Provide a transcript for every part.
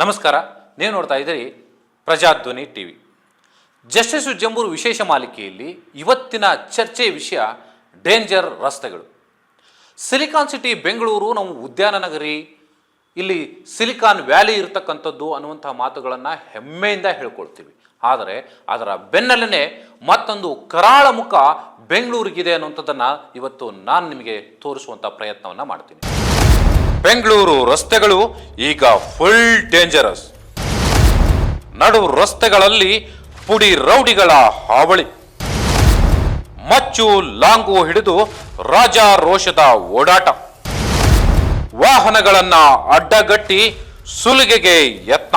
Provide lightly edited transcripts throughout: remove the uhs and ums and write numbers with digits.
ನಮಸ್ಕಾರ. ನೀವು ನೋಡ್ತಾ ಇದ್ದೀರಿ ಪ್ರಜಾಧ್ವನಿ ಟಿವಿ. ಜಸ್ಟಿಸ್ ಜಂಬೂರು ವಿಶೇಷ ಮಾಲಿಕೆಯಲ್ಲಿ ಇವತ್ತಿನ ಚರ್ಚೆಯ ವಿಷಯ ಡೇಂಜರ್ ರಸ್ತೆಗಳು. ಸಿಲಿಕಾನ್ ಸಿಟಿ ಬೆಂಗಳೂರು ನಾವು ಉದ್ಯಾನ ನಗರಿ, ಇಲ್ಲಿ ಸಿಲಿಕಾನ್ ವ್ಯಾಲಿ ಇರತಕ್ಕಂಥದ್ದು ಅನ್ನುವಂಥ ಮಾತುಗಳನ್ನು ಹೆಮ್ಮೆಯಿಂದ ಹೇಳ್ಕೊಳ್ತೀವಿ. ಆದರೆ ಅದರ ಬೆನ್ನಲ್ಲೇ ಮತ್ತೊಂದು ಕರಾಳ ಮುಖ ಬೆಂಗಳೂರಿಗಿದೆ ಅನ್ನುವಂಥದ್ದನ್ನು ಇವತ್ತು ನಾನು ನಿಮಗೆ ತೋರಿಸುವಂಥ ಪ್ರಯತ್ನವನ್ನು ಮಾಡ್ತೀನಿ. ಬೆಂಗಳೂರು ರಸ್ತೆಗಳು ಈಗ ಫುಲ್ ಡೇಂಜರಸ್. ನಡು ರಸ್ತೆಗಳಲ್ಲಿ ಪುಡಿ ರೌಡಿಗಳ ಹಾವಳಿ, ಮಚ್ಚು ಲಾಂಗು ಹಿಡಿದು ರಾಜಾರೋಷದ ಓಡಾಟ, ವಾಹನಗಳನ್ನ ಅಡ್ಡಗಟ್ಟಿ ಸುಲಿಗೆಗೆ ಯತ್ನ,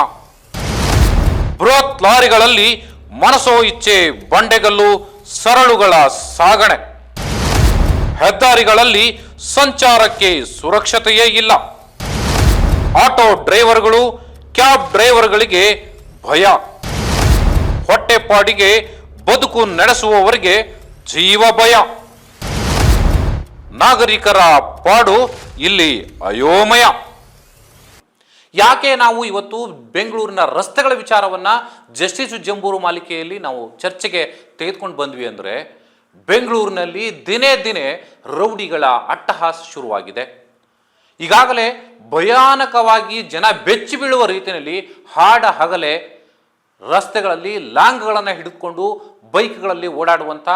ಬೃಹತ್ ಲಾರಿಗಳಲ್ಲಿ ಮನಸೋ ಇಚ್ಛೆ ಬಂಡೆಗಲ್ಲು ಸರಳುಗಳ ಸಾಗಣೆ, ಹೆದ್ದಾರಿಗಳಲ್ಲಿ ಸಂಚಾರಕ್ಕೆ ಸುರಕ್ಷತೆಯೇ ಇಲ್ಲ, ಆಟೋ ಡ್ರೈವರ್ಗಳು ಕ್ಯಾಬ್ ಡ್ರೈವರ್ಗಳಿಗೆ ಭಯ, ಹೊಟ್ಟೆಪಾಡಿಗೆ ಬದುಕು ನಡೆಸುವವರಿಗೆ ಜೀವ ಭಯ, ನಾಗರಿಕರ ಪಾಡು ಇಲ್ಲಿ ಅಯೋಮಯ. ಯಾಕೆ ನಾವು ಇವತ್ತು ಬೆಂಗಳೂರಿನ ರಸ್ತೆಗಳ ವಿಚಾರವನ್ನ ಜಸ್ಟಿಸ್ ಜಂಬೂರು ಮಾಲಿಕೆಯಲ್ಲಿ ನಾವು ಚರ್ಚೆಗೆ ತೆಗೆದುಕೊಂಡು ಬಂದ್ವಿ ಅಂದರೆ, ಬೆಂಗಳೂರಿನಲ್ಲಿ ದಿನೇ ದಿನೇ ರೌಡಿಗಳ ಅಟ್ಟಹಾಸ ಶುರುವಾಗಿದೆ. ಈಗಾಗಲೇ ಭಯಾನಕವಾಗಿ ಜನ ಬೆಚ್ಚಿ ಬೀಳುವ ರೀತಿಯಲ್ಲಿ ಹಾಡ ಹಗಲೇ ರಸ್ತೆಗಳಲ್ಲಿ ಲಾಂಗ್ಗಳನ್ನು ಹಿಡಿದುಕೊಂಡು ಬೈಕ್ಗಳಲ್ಲಿ ಓಡಾಡುವಂಥ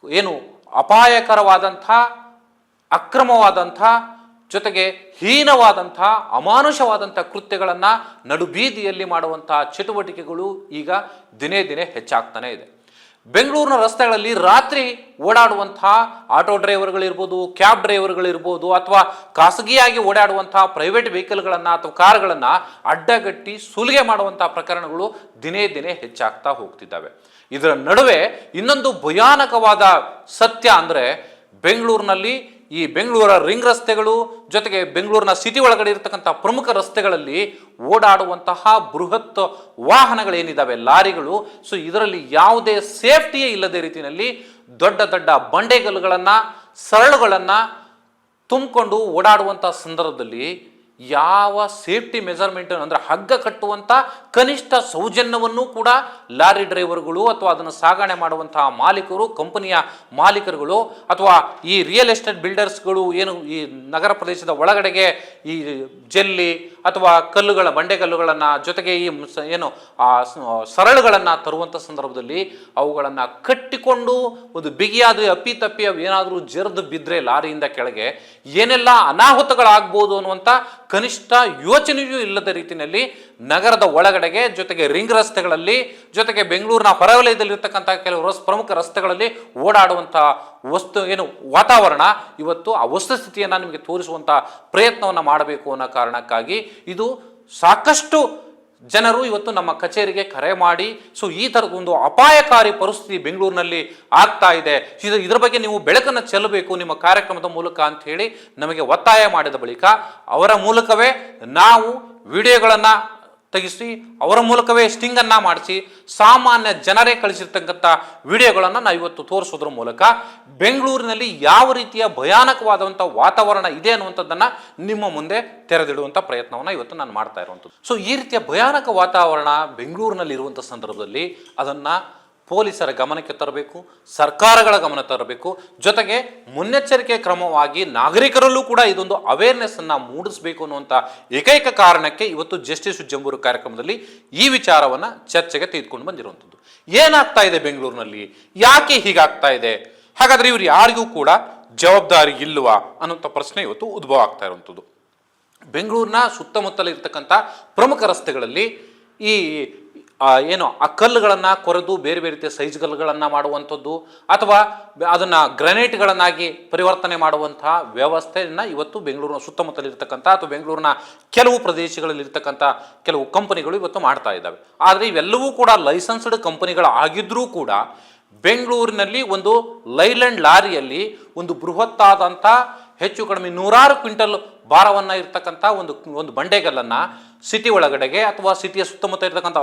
ಏನು ಅಪಾಯಕರವಾದಂಥ, ಅಕ್ರಮವಾದಂಥ, ಜೊತೆಗೆ ಹೀನವಾದಂಥ, ಅಮಾನುಷವಾದಂಥ ಕೃತ್ಯಗಳನ್ನು ನಡುಬೀದಿಯಲ್ಲಿ ಮಾಡುವಂಥ ಚಟುವಟಿಕೆಗಳು ಈಗ ದಿನೇ ದಿನೇ ಹೆಚ್ಚಾಗ್ತಾನೆ ಇದೆ. ಬೆಂಗಳೂರಿನ ರಸ್ತೆಗಳಲ್ಲಿ ರಾತ್ರಿ ಓಡಾಡುವಂಥ ಆಟೋ ಡ್ರೈವರ್ಗಳಿರ್ಬೋದು, ಕ್ಯಾಬ್ ಡ್ರೈವರ್ಗಳಿರ್ಬೋದು, ಅಥವಾ ಖಾಸಗಿಯಾಗಿ ಓಡಾಡುವಂಥ ಪ್ರೈವೇಟ್ ವೆಹಿಕಲ್ಗಳನ್ನು ಅಥವಾ ಕಾರುಗಳನ್ನು ಅಡ್ಡಗಟ್ಟಿ ಸುಲಿಗೆ ಮಾಡುವಂಥ ಪ್ರಕರಣಗಳು ದಿನೇ ದಿನೇ ಹೆಚ್ಚಾಗ್ತಾ ಹೋಗ್ತಿದ್ದಾವೆ. ಇದರ ನಡುವೆ ಇನ್ನೊಂದು ಭಯಾನಕವಾದ ಸತ್ಯ ಅಂದರೆ, ಬೆಂಗಳೂರಿನಲ್ಲಿ ಈ ಬೆಂಗಳೂರ ರಿಂಗ್ ರಸ್ತೆಗಳು ಜೊತೆಗೆ ಬೆಂಗಳೂರಿನ ಸಿಟಿ ಒಳಗಡೆ ಇರತಕ್ಕಂಥ ಪ್ರಮುಖ ರಸ್ತೆಗಳಲ್ಲಿ ಓಡಾಡುವಂತಹ ಬೃಹತ್ ವಾಹನಗಳೇನಿದ್ದಾವೆ, ಲಾರಿಗಳು, ಸೊ ಇದರಲ್ಲಿ ಯಾವುದೇ ಸೇಫ್ಟಿಯೇ ಇಲ್ಲದೆ ರೀತಿಯಲ್ಲಿ ದೊಡ್ಡ ದೊಡ್ಡ ಬಂಡೆಗಲ್ಲುಗಳನ್ನು, ಸರಳುಗಳನ್ನು ತುಂಬಿಕೊಂಡು ಓಡಾಡುವಂಥ ಸಂದರ್ಭದಲ್ಲಿ ಯಾವ ಸೇಫ್ಟಿ ಮೆಜರ್ಮೆಂಟ್ ಅಂದರೆ ಹಗ್ಗ ಕಟ್ಟುವಂಥ ಕನಿಷ್ಠ ಸೌಜನ್ಯವನ್ನು ಕೂಡ ಲಾರಿ ಡ್ರೈವರ್ಗಳು ಅಥವಾ ಅದನ್ನು ಸಾಗಣೆ ಮಾಡುವಂತಹ ಮಾಲೀಕರು, ಕಂಪನಿಯ ಮಾಲೀಕರುಗಳು ಅಥವಾ ಈ ರಿಯಲ್ ಎಸ್ಟೇಟ್ ಬಿಲ್ಡರ್ಸ್ಗಳು ಏನು ಈ ನಗರ ಪ್ರದೇಶದ ಒಳಗಡೆಗೆ ಈ ಜಲ್ಲಿ ಅಥವಾ ಬಂಡೆಗಲ್ಲುಗಳನ್ನು ಜೊತೆಗೆ ಈ ಏನು ಸರಳುಗಳನ್ನು ತರುವಂಥ ಸಂದರ್ಭದಲ್ಲಿ ಅವುಗಳನ್ನು ಕಟ್ಟಿಕೊಂಡು ಒಂದು ಬಿಗಿಯಾದ ಅಪ್ಪಿತಪ್ಪಿ ಏನಾದರೂ ಜರಿದು ಬಿದ್ದರೆ ಲಾರಿಯಿಂದ ಕೆಳಗೆ ಏನೆಲ್ಲ ಅನಾಹುತಗಳಾಗ್ಬೋದು ಅನ್ನುವಂಥ ಕನಿಷ್ಠ ಯೋಚನೆಯೂ ಇಲ್ಲದ ರೀತಿಯಲ್ಲಿ ನಗರದ ಒಳಗಡೆಗೆ ಜೊತೆಗೆ ರಿಂಗ್ ರಸ್ತೆಗಳಲ್ಲಿ ಜೊತೆಗೆ ಬೆಂಗಳೂರಿನ ಹೊರವಲಯದಲ್ಲಿರ್ತಕ್ಕಂಥ ಕೆಲವು ಪ್ರಮುಖ ರಸ್ತೆಗಳಲ್ಲಿ ಓಡಾಡುವಂಥ ವಾತಾವರಣ ಇವತ್ತು ಆ ವಸ್ತುಸ್ಥಿತಿಯನ್ನು ನಿಮಗೆ ತೋರಿಸುವಂಥ ಪ್ರಯತ್ನವನ್ನು ಮಾಡಬೇಕು ಅನ್ನೋ ಕಾರಣಕ್ಕಾಗಿ ಇದು ಸಾಕಷ್ಟು ಜನರು ಇವತ್ತು ನಮ್ಮ ಕಚೇರಿಗೆ ಕರೆ ಮಾಡಿ ಸೊ ಈ ಥರದ ಒಂದು ಅಪಾಯಕಾರಿ ಪರಿಸ್ಥಿತಿ ಬೆಂಗಳೂರಿನಲ್ಲಿ ಆಗ್ತಾ ಇದೆ, ಇದರ ಬಗ್ಗೆ ನೀವು ಬೆಳಕನ್ನು ಚೆಲ್ಲಬೇಕು ನಿಮ್ಮ ಕಾರ್ಯಕ್ರಮದ ಮೂಲಕ ಅಂತ ಹೇಳಿ ನಮಗೆ ಒತ್ತಾಯ ಮಾಡಿದ ಬಳಿಕ ಅವರ ಮೂಲಕವೇ ನಾವು ವಿಡಿಯೋಗಳನ್ನು ತೆಗಿಸಿ ಅವರ ಮೂಲಕವೇ ಸ್ಟಿಂಗನ್ನು ಮಾಡಿಸಿ ಸಾಮಾನ್ಯ ಜನರೇ ಕಳಿಸಿರ್ತಕ್ಕಂಥ ವಿಡಿಯೋಗಳನ್ನು ನಾವು ಇವತ್ತು ತೋರಿಸೋದ್ರ ಮೂಲಕ ಬೆಂಗಳೂರಿನಲ್ಲಿ ಯಾವ ರೀತಿಯ ಭಯಾನಕವಾದಂಥ ವಾತಾವರಣ ಇದೆ ಅನ್ನುವಂಥದ್ದನ್ನು ನಿಮ್ಮ ಮುಂದೆ ತೆರೆದಿಡುವಂಥ ಪ್ರಯತ್ನವನ್ನು ಇವತ್ತು ನಾನು ಮಾಡ್ತಾ ಇರುವಂಥದ್ದು. ಸೊ ಈ ರೀತಿಯ ಭಯಾನಕ ವಾತಾವರಣ ಬೆಂಗಳೂರಿನಲ್ಲಿ ಇರುವಂಥ ಸಂದರ್ಭದಲ್ಲಿ ಅದನ್ನು ಪೊಲೀಸರ ಗಮನಕ್ಕೆ ತರಬೇಕು, ಸರ್ಕಾರಗಳ ಗಮನ ತರಬೇಕು, ಜೊತೆಗೆ ಮುನ್ನೆಚ್ಚರಿಕೆ ಕ್ರಮವಾಗಿ ನಾಗರಿಕರಲ್ಲೂ ಕೂಡ ಇದೊಂದು ಅವೇರ್ನೆಸ್ ಅನ್ನು ಮೂಡಿಸಬೇಕು ಅನ್ನುವಂಥ ಏಕೈಕ ಕಾರಣಕ್ಕೆ ಇವತ್ತು ಜಸ್ಟಿಸ್ ಜಂಬೂರು ಕಾರ್ಯಕ್ರಮದಲ್ಲಿ ಈ ವಿಚಾರವನ್ನು ಚರ್ಚೆಗೆ ತೆಗೆದುಕೊಂಡು ಬಂದಿರುವಂಥದ್ದು. ಏನಾಗ್ತಾ ಇದೆ ಬೆಂಗಳೂರಿನಲ್ಲಿ, ಯಾಕೆ ಹೀಗಾಗ್ತಾ ಇದೆ, ಹಾಗಾದರೆ ಇವರು ಯಾರಿಗೂ ಕೂಡ ಜವಾಬ್ದಾರಿ ಇಲ್ವಾ ಅನ್ನುವಂಥ ಪ್ರಶ್ನೆ ಇವತ್ತು ಉದ್ಭವ ಆಗ್ತಾ ಇರುವಂಥದ್ದು. ಬೆಂಗಳೂರಿನ ಸುತ್ತಮುತ್ತಲಿರ್ತಕ್ಕಂಥ ಪ್ರಮುಖ ರಸ್ತೆಗಳಲ್ಲಿ ಈ ಆ ಕಲ್ಲುಗಳನ್ನು ಕೊರೆದು ಬೇರೆ ಬೇರೆ ರೀತಿಯ ಸೈಜ್ ಕಲ್ಲುಗಳನ್ನು ಮಾಡುವಂಥದ್ದು ಅಥವಾ ಅದನ್ನು ಗ್ರನೈಟ್ಗಳನ್ನಾಗಿ ಪರಿವರ್ತನೆ ಮಾಡುವಂತಹ ವ್ಯವಸ್ಥೆಯನ್ನು ಇವತ್ತು ಬೆಂಗಳೂರಿನ ಸುತ್ತಮುತ್ತಲಿರ್ತಕ್ಕಂಥ ಅಥವಾ ಬೆಂಗಳೂರಿನ ಕೆಲವು ಪ್ರದೇಶಗಳಲ್ಲಿರ್ತಕ್ಕಂಥ ಕೆಲವು ಕಂಪನಿಗಳು ಇವತ್ತು ಮಾಡ್ತಾ ಇದ್ದಾವೆ. ಆದರೆ ಇವೆಲ್ಲವೂ ಕೂಡ ಲೈಸೆನ್ಸ್ಡ್ ಕಂಪನಿಗಳಾಗಿದ್ದರೂ ಕೂಡ ಬೆಂಗಳೂರಿನಲ್ಲಿ ಒಂದು ಲೈಲ್ಯಾಂಡ್ ಲಾರಿಯಲ್ಲಿ ಒಂದು ಬೃಹತ್ತಾದಂಥ ಹೆಚ್ಚು ಕಡಿಮೆ 100 ಕ್ವಿಂಟಲ್ ಭಾರವನ್ನು ಇರ್ತಕ್ಕಂಥ ಒಂದು ಬಂಡೆಗಲ್ಲನ್ನು ಸಿಟಿ ಒಳಗಡೆಗೆ ಅಥವಾ ಸಿಟಿಯ ಸುತ್ತಮುತ್ತ ಇರತಕ್ಕಂಥ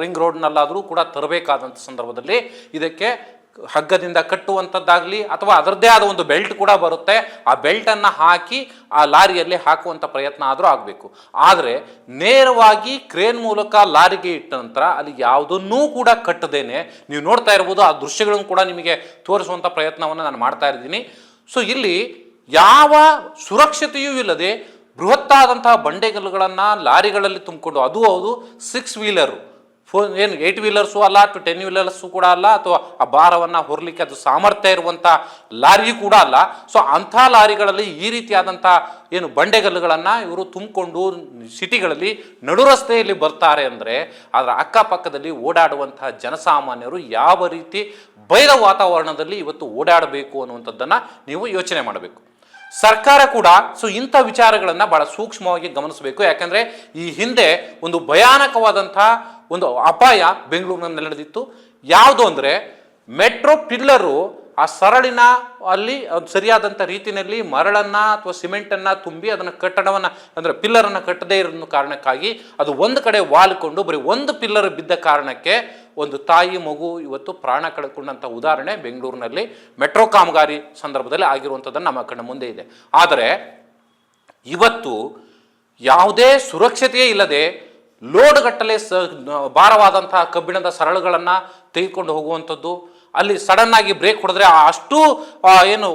ರಿಂಗ್ ರೋಡ್ನಲ್ಲಾದರೂ ಕೂಡ ತರಬೇಕಾದಂಥ ಸಂದರ್ಭದಲ್ಲಿ ಇದಕ್ಕೆ ಹಗ್ಗದಿಂದ ಕಟ್ಟುವಂಥದ್ದಾಗಲಿ ಅಥವಾ ಅದರದ್ದೇ ಆದ ಒಂದು ಬೆಲ್ಟ್ ಕೂಡ ಬರುತ್ತೆ, ಆ ಬೆಲ್ಟನ್ನು ಹಾಕಿ ಆ ಲಾರಿಯಲ್ಲಿ ಹಾಕುವಂಥ ಪ್ರಯತ್ನ ಆದರೂ ಆಗಬೇಕು. ಆದರೆ ನೇರವಾಗಿ ಕ್ರೇನ್ ಮೂಲಕ ಲಾರಿಗೆ ಇಟ್ಟ ನಂತರ ಅಲ್ಲಿ ಯಾವುದನ್ನೂ ಕೂಡ ಕಟ್ಟದೇನೆ ನೀವು ನೋಡ್ತಾ ಇರ್ಬೋದು. ಆ ದೃಶ್ಯಗಳನ್ನು ಕೂಡ ನಿಮಗೆ ತೋರಿಸುವಂಥ ಪ್ರಯತ್ನವನ್ನು ನಾನು ಮಾಡ್ತಾ ಇದ್ದೀನಿ. ಸೊ ಇಲ್ಲಿ ಯಾವ ಸುರಕ್ಷತೆಯೂ ಇಲ್ಲದೆ ಬೃಹತ್ತಾದಂತಹ ಬಂಡೆಗಲ್ಲುಗಳನ್ನು ಲಾರಿಗಳಲ್ಲಿ ತುಂಬಿಕೊಂಡು, ಅದು ಹೌದು 6 ವೀಲರು, ಏನು 8 ವೀಲರ್ಸು ಅಲ್ಲ, 10 ವೀಲರ್ಸು ಕೂಡ ಅಲ್ಲ, ಅಥವಾ ಆ ಭಾರವನ್ನು ಹೊರಲಿಕ್ಕೆ ಅದು ಸಾಮರ್ಥ್ಯ ಇರುವಂಥ ಲಾರಿಯೂ ಕೂಡ ಅಲ್ಲ. ಸೊ ಅಂಥ ಲಾರಿಗಳಲ್ಲಿ ಈ ರೀತಿಯಾದಂಥ ಏನು ಬಂಡೆಗಲ್ಲುಗಳನ್ನು ಇವರು ತುಂಬಿಕೊಂಡು ಸಿಟಿಗಳಲ್ಲಿ ನಡು ರಸ್ತೆಯಲ್ಲಿ ಬರ್ತಾರೆ ಅಂದರೆ ಅದರ ಅಕ್ಕಪಕ್ಕದಲ್ಲಿ ಓಡಾಡುವಂತಹ ಜನಸಾಮಾನ್ಯರು ಯಾವ ರೀತಿ ಬಯಲ ವಾತಾವರಣದಲ್ಲಿ ಇವತ್ತು ಓಡಾಡಬೇಕು ಅನ್ನುವಂಥದ್ದನ್ನು ನೀವು ಯೋಚನೆ ಮಾಡಬೇಕು. ಸರ್ಕಾರ ಕೂಡ ಸೊ ಇಂಥ ವಿಚಾರಗಳನ್ನು ಬಹಳ ಸೂಕ್ಷ್ಮವಾಗಿ ಗಮನಿಸಬೇಕು. ಯಾಕಂದರೆ ಈ ಹಿಂದೆ ಒಂದು ಭಯಾನಕವಾದಂಥ ಒಂದು ಅಪಾಯ ಬೆಂಗಳೂರಿನಲ್ಲಿ ನಡೆದಿತ್ತು. ಯಾವುದು ಅಂದರೆ ಮೆಟ್ರೋ ಪಿಲ್ಲರು ಆ ಸರಳಿನ ಅಲ್ಲಿ ಸರಿಯಾದಂಥ ರೀತಿಯಲ್ಲಿ ಮರಳನ್ನು ಅಥವಾ ಸಿಮೆಂಟನ್ನು ತುಂಬಿ ಅದನ್ನು ಕಟ್ಟಡವನ್ನು ಅಂದರೆ ಪಿಲ್ಲರನ್ನು ಕಟ್ಟದೇ ಇರೋ ಕಾರಣಕ್ಕಾಗಿ ಅದು ಒಂದು ಕಡೆ ವಾಲ್ಕೊಂಡು ಬರೀ ಒಂದು ಪಿಲ್ಲರ್ ಬಿದ್ದ ಕಾರಣಕ್ಕೆ ಒಂದು ತಾಯಿ ಮಗು ಇವತ್ತು ಪ್ರಾಣ ಕಳೆದುಕೊಂಡಂಥ ಉದಾಹರಣೆ ಬೆಂಗಳೂರಿನಲ್ಲಿ ಮೆಟ್ರೋ ಕಾಮಗಾರಿ ಸಂದರ್ಭದಲ್ಲಿ ಆಗಿರುವಂಥದ್ದನ್ನು ನಮ್ಮ ಕಣ್ಣ ಮುಂದೆ ಇದೆ. ಆದರೆ ಇವತ್ತು ಯಾವುದೇ ಸುರಕ್ಷತೆಯೇ ಇಲ್ಲದೆ ಲೋಡ್ಗಟ್ಟಲೆ ಭಾರವಾದಂಥ ಕಬ್ಬಿಣದ ಸರಳುಗಳನ್ನು ತೆಗೆದುಕೊಂಡು ಹೋಗುವಂಥದ್ದು, ಅಲ್ಲಿ ಸಡನ್ ಆಗಿ ಬ್ರೇಕ್ ಹೊಡೆದ್ರೆ ಅಷ್ಟು ಏನು